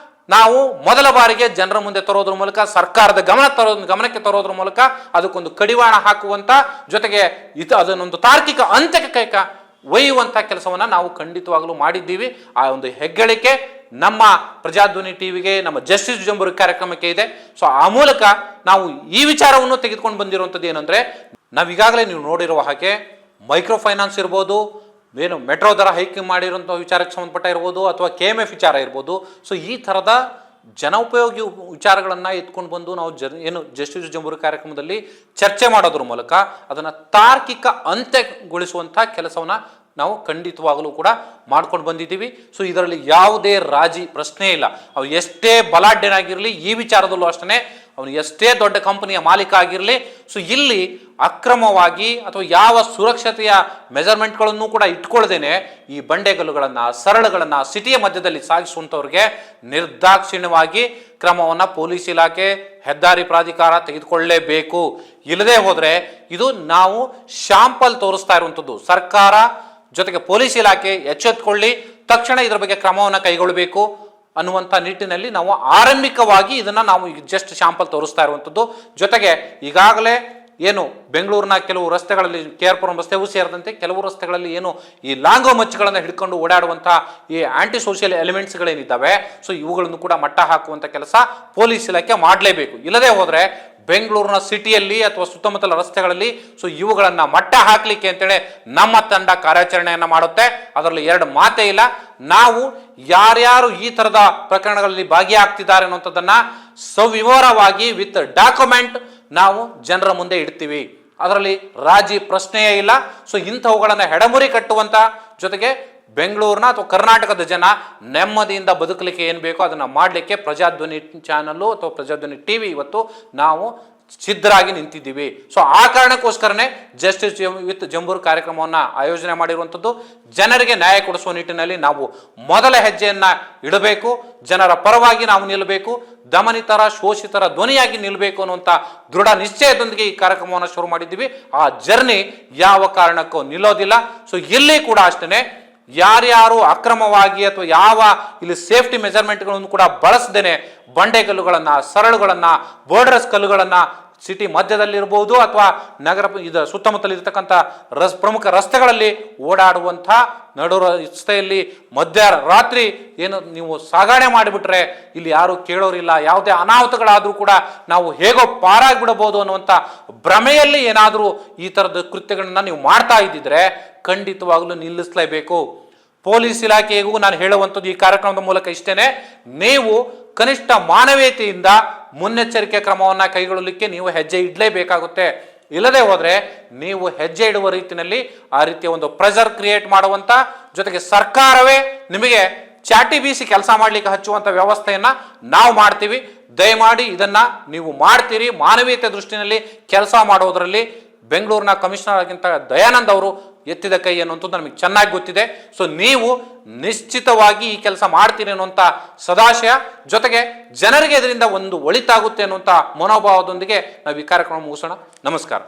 ನಾವು ಮೊದಲ ಬಾರಿಗೆ ಜನರ ಮುಂದೆ ತರೋದ್ರ ಮೂಲಕ, ಸರ್ಕಾರದ ಗಮನಕ್ಕೆ ತರೋದ್ರ ಮೂಲಕ ಅದಕ್ಕೊಂದು ಕಡಿವಾಣ ಹಾಕುವಂತ, ಜೊತೆಗೆ ಅದನ್ನೊಂದು ತಾರ್ಕಿಕ ಅಂತ್ಯಕ್ಕೆ ಒಯ್ಯುವಂತ ಕೆಲಸವನ್ನ ನಾವು ಖಂಡಿತವಾಗಲೂ ಮಾಡಿದ್ದೀವಿ. ಆ ಒಂದು ಹೆಗ್ಗಳಿಕೆ ನಮ್ಮ ಪ್ರಜಾಧ್ವನಿ ಟಿವಿಗೆ, ನಮ್ಮ ಜಸ್ಟಿಸ್ ಜಂಬೂರು ಕಾರ್ಯಕ್ರಮಕ್ಕೆ ಇದೆ. ಸೊ ಆ ಮೂಲಕ ನಾವು ಈ ವಿಚಾರವನ್ನು ತೆಗೆದುಕೊಂಡು ಬಂದಿರುವಂಥದ್ದು ಏನಂದ್ರೆ, ನಾವೀಗಾಗಲೇ ನೀವು ನೋಡಿರುವ ಹಾಗೆ ಮೈಕ್ರೋ ಫೈನಾನ್ಸ್ ಇರ್ಬೋದು, ಏನು ಮೆಟ್ರೋ ದರ ಹೈಕ್ ಮಾಡಿರುವಂಥ ವಿಚಾರಕ್ಕೆ ಸಂಬಂಧಪಟ್ಟ ಇರ್ಬೋದು, ಅಥವಾ KMF ವಿಚಾರ ಇರ್ಬೋದು, ಸೊ ಈ ಥರದ ಜನೋಪಯೋಗಿ ವಿಚಾರಗಳನ್ನು ಎತ್ಕೊಂಡು ಬಂದು ನಾವು ಏನು ಜಸ್ಟಿಸ್ ಜಂಬೂರು ಕಾರ್ಯಕ್ರಮದಲ್ಲಿ ಚರ್ಚೆ ಮಾಡೋದ್ರ ಮೂಲಕ ಅದನ್ನು ತಾರ್ಕಿಕ ಅಂತ್ಯಗೊಳಿಸುವಂಥ ಕೆಲಸವನ್ನು ನಾವು ಖಂಡಿತವಾಗಲೂ ಕೂಡ ಮಾಡ್ಕೊಂಡು ಬಂದಿದ್ದೀವಿ. ಸೊ ಇದರಲ್ಲಿ ಯಾವುದೇ ರಾಜಿ ಪ್ರಶ್ನೆ ಇಲ್ಲ. ಅವು ಎಷ್ಟೇ ಬಲಾಢ್ಯನಾಗಿರಲಿ, ಈ ವಿಚಾರದಲ್ಲೂ ಅಷ್ಟೇ, ಅವನು ಎಷ್ಟೇ ದೊಡ್ಡ ಕಂಪನಿಯ ಮಾಲೀಕ ಆಗಿರಲಿ, ಸೊ ಇಲ್ಲಿ ಅಕ್ರಮವಾಗಿ ಅಥವಾ ಯಾವ ಸುರಕ್ಷತೆಯ ಮೆಜರ್ಮೆಂಟ್ಗಳನ್ನು ಕೂಡ ಇಟ್ಕೊಳ್ದೇನೆ ಈ ಬಂಡೆಗಲ್ಲುಗಳನ್ನು, ಸರಳುಗಳನ್ನು ಸಿಟಿಯ ಮಧ್ಯದಲ್ಲಿ ಸಾಗಿಸುವಂಥವ್ರಿಗೆ ನಿರ್ದಾಕ್ಷಿಣ್ಯವಾಗಿ ಕ್ರಮವನ್ನು ಪೊಲೀಸ್ ಇಲಾಖೆ, ಹೆದ್ದಾರಿ ಪ್ರಾಧಿಕಾರ ತೆಗೆದುಕೊಳ್ಳಲೇಬೇಕು. ಇಲ್ಲದೆ ಹೋದರೆ ಇದು ನಾವು ಶಾಂಪಲ್ ತೋರಿಸ್ತಾ ಇರುವಂಥದ್ದು. ಸರ್ಕಾರ ಜೊತೆಗೆ ಪೊಲೀಸ್ ಇಲಾಖೆ ಎಚ್ಚೆತ್ತುಕೊಳ್ಳಿ, ತಕ್ಷಣ ಇದರ ಬಗ್ಗೆ ಕ್ರಮವನ್ನು ಕೈಗೊಳ್ಳಬೇಕು ಅನ್ನುವಂಥ ನಿಟ್ಟಿನಲ್ಲಿ ನಾವು ಆರಂಭಿಕವಾಗಿ ಇದನ್ನು ನಾವು ಜಸ್ಟ್ ಶಾಂಪಲ್ ತೋರಿಸ್ತಾ ಇರುವಂಥದ್ದು. ಜೊತೆಗೆ ಈಗಾಗಲೇ ಏನು ಬೆಂಗಳೂರಿನ ಕೆಲವು ರಸ್ತೆಗಳಲ್ಲಿ, KR ಪುರಂ ರಸ್ತೆಗೂ ಸೇರಿದಂತೆ ಕೆಲವು ರಸ್ತೆಗಳಲ್ಲಿ ಏನು ಈ ಲಾಂಗೋ ಮಚ್ಚುಗಳನ್ನು ಹಿಡ್ಕೊಂಡು ಓಡಾಡುವಂಥ ಈ ಆಂಟಿ ಸೋಷಿಯಲ್ ಎಲಿಮೆಂಟ್ಸ್ಗಳೇನಿದ್ದಾವೆ, ಸೊ ಇವುಗಳನ್ನು ಕೂಡ ಮಟ್ಟ ಹಾಕುವಂಥ ಕೆಲಸ ಪೊಲೀಸ್ ಇಲಾಖೆ ಮಾಡಲೇಬೇಕು. ಇಲ್ಲದೆ ಹೋದರೆ ಬೆಂಗಳೂರಿನ ಸಿಟಿಯಲ್ಲಿ ಅಥವಾ ಸುತ್ತಮುತ್ತಲ ರಸ್ತೆಗಳಲ್ಲಿ ಸೊ ಇವುಗಳನ್ನು ಮಟ್ಟ ಹಾಕಲಿಕ್ಕೆ ಅಂತೇಳಿ ನಮ್ಮ ತಂಡ ಕಾರ್ಯಾಚರಣೆಯನ್ನು ಮಾಡುತ್ತೆ. ಅದರಲ್ಲಿ ಎರಡು ಮಾತೇ ಇಲ್ಲ. ನಾವು ಯಾರ್ಯಾರು ಈ ಥರದ ಪ್ರಕರಣಗಳಲ್ಲಿ ಭಾಗಿಯಾಗ್ತಿದ್ದಾರೆ ಅನ್ನುವಂಥದ್ದನ್ನು ಸವಿವರವಾಗಿ ವಿತ್ ಡಾಕ್ಯುಮೆಂಟ್ ನಾವು ಜನರ ಮುಂದೆ ಇಡ್ತೀವಿ. ಅದರಲ್ಲಿ ರಾಜಿ ಪ್ರಶ್ನೆಯೇ ಇಲ್ಲ. ಸೊ ಇಂಥವುಗಳನ್ನು ಹೆಡಮುರಿ ಕಟ್ಟುವಂಥ, ಜೊತೆಗೆ ಬೆಂಗಳೂರಿನ ಅಥವಾ ಕರ್ನಾಟಕದ ಜನ ನೆಮ್ಮದಿಯಿಂದ ಬದುಕಲಿಕ್ಕೆ ಏನು ಬೇಕೋ ಅದನ್ನು ಮಾಡಲಿಕ್ಕೆ ಪ್ರಜಾಧ್ವನಿ ಚಾನಲ್ಲು ಅಥವಾ ಪ್ರಜಾಧ್ವನಿ TV ಇವತ್ತು ನಾವು ಸಿದ್ಧರಾಗಿ ನಿಂತಿದ್ದೀವಿ. ಸೊ ಆ ಕಾರಣಕ್ಕೋಸ್ಕರನೇ ಜಸ್ಟಿಸ್ ವಿತ್ ಜಂಬೂರು ಕಾರ್ಯಕ್ರಮವನ್ನು ಆಯೋಜನೆ ಮಾಡಿರುವಂಥದ್ದು. ಜನರಿಗೆ ನ್ಯಾಯ ಕೊಡಿಸುವ ನಿಟ್ಟಿನಲ್ಲಿ ನಾವು ಮೊದಲ ಹೆಜ್ಜೆಯನ್ನು ಇಡಬೇಕು, ಜನರ ಪರವಾಗಿ ನಾವು ನಿಲ್ಲಬೇಕು, ದಮನಿತರ ಶೋಷಿತರ ಧ್ವನಿಯಾಗಿ ನಿಲ್ಲಬೇಕು ಅನ್ನುವಂಥ ದೃಢ ನಿಶ್ಚಯದೊಂದಿಗೆ ಈ ಕಾರ್ಯಕ್ರಮವನ್ನು ಶುರು ಮಾಡಿದ್ದೀವಿ. ಆ ಜರ್ನಿ ಯಾವ ಕಾರಣಕ್ಕೂ ನಿಲ್ಲೋದಿಲ್ಲ. ಸೊ ಇಲ್ಲಿ ಕೂಡ ಅಷ್ಟೇ, ಯಾರ್ಯಾರು ಅಕ್ರಮವಾಗಿ ಅಥವಾ ಯಾವ ಇಲ್ಲಿ ಸೇಫ್ಟಿ ಮೆಜರ್ಮೆಂಟ್ಗಳನ್ನು ಕೂಡ ಬಳಸದೇನೆ ಬಂಡೆಗಲ್ಲುಗಳನ್ನು, ಸರಳುಗಳನ್ನು, ಬೋರ್ಡರ್ಸ್ ಕಲ್ಲುಗಳನ್ನು ಸಿಟಿ ಮಧ್ಯದಲ್ಲಿರ್ಬೋದು ಅಥವಾ ನಗರ ಸುತ್ತಮುತ್ತಲಿರ್ತಕ್ಕಂಥ ಪ್ರಮುಖ ರಸ್ತೆಗಳಲ್ಲಿ ಓಡಾಡುವಂಥ, ನಡು ರಸ್ತೆಯಲ್ಲಿ ಮಧ್ಯರಾತ್ರಿ ಏನು ನೀವು ಸಾಗಣೆ ಮಾಡಿಬಿಟ್ರೆ ಇಲ್ಲಿ ಯಾರು ಕೇಳೋರಿಲ್ಲ, ಯಾವುದೇ ಅನಾಹುತಗಳಾದರೂ ಕೂಡ ನಾವು ಹೇಗೋ ಪಾರಾಗ್ಬಿಡಬಹುದು ಅನ್ನುವಂಥ ಭ್ರಮೆಯಲ್ಲಿ ಏನಾದರೂ ಈ ಥರದ ಕೃತ್ಯಗಳನ್ನ ನೀವು ಮಾಡ್ತಾ ಇದ್ದಿದ್ರೆ ಖಂಡಿತವಾಗ್ಲೂ ನಿಲ್ಲಿಸಲೇಬೇಕು. ಪೊಲೀಸ್ ಇಲಾಖೆಗೂ ನಾನು ಹೇಳುವಂಥದ್ದು ಈ ಕಾರ್ಯಕ್ರಮದ ಮೂಲಕ ಇಷ್ಟೇನೆ, ನೀವು ಕನಿಷ್ಠ ಮಾನವೀಯತೆಯಿಂದ ಮುನ್ನೆಚ್ಚರಿಕೆ ಕ್ರಮವನ್ನು ಕೈಗೊಳ್ಳಲಿಕ್ಕೆ ನೀವು ಹೆಜ್ಜೆ ಇಡಲೇಬೇಕಾಗುತ್ತೆ. ಇಲ್ಲದೆ ಹೋದರೆ ನೀವು ಹೆಜ್ಜೆ ಇಡುವ ರೀತಿಯಲ್ಲಿ ಆ ರೀತಿಯ ಒಂದು ಪ್ರೆಷರ್ ಕ್ರಿಯೇಟ್ ಮಾಡುವಂಥ, ಜೊತೆಗೆ ಸರ್ಕಾರವೇ ನಿಮಗೆ ಚಾಟಿ ಬೀಸಿ ಕೆಲಸ ಮಾಡಲಿಕ್ಕೆ ಹಚ್ಚುವಂಥ ವ್ಯವಸ್ಥೆಯನ್ನು ನಾವು ಮಾಡ್ತೀವಿ. ದಯಮಾಡಿ ಇದನ್ನ ನೀವು ಮಾಡ್ತೀರಿ. ಮಾನವೀಯತೆ ದೃಷ್ಟಿನಲ್ಲಿ ಕೆಲಸ ಮಾಡೋದರಲ್ಲಿ ಬೆಂಗಳೂರಿನ ಕಮಿಷನರ್ ಆಗಿಂತ ದಯಾನಂದ್ ಅವರು ಎತ್ತಿದ ಕೈ ಅನ್ನುವಂಥದ್ದು ನಮಗೆ ಚೆನ್ನಾಗಿ ಗೊತ್ತಿದೆ. ಸೊ ನೀವು ನಿಶ್ಚಿತವಾಗಿ ಈ ಕೆಲಸ ಮಾಡ್ತೀರಿ ಅನ್ನುವಂಥ ಸದಾಶಯ, ಜೊತೆಗೆ ಜನರಿಗೆ ಇದರಿಂದ ಒಂದು ಒಳಿತಾಗುತ್ತೆ ಅನ್ನುವಂಥ ಮನೋಭಾವದೊಂದಿಗೆ ನಾವು ಈ ಕಾರ್ಯಕ್ರಮ ಮುಗಿಸೋಣ. ನಮಸ್ಕಾರ.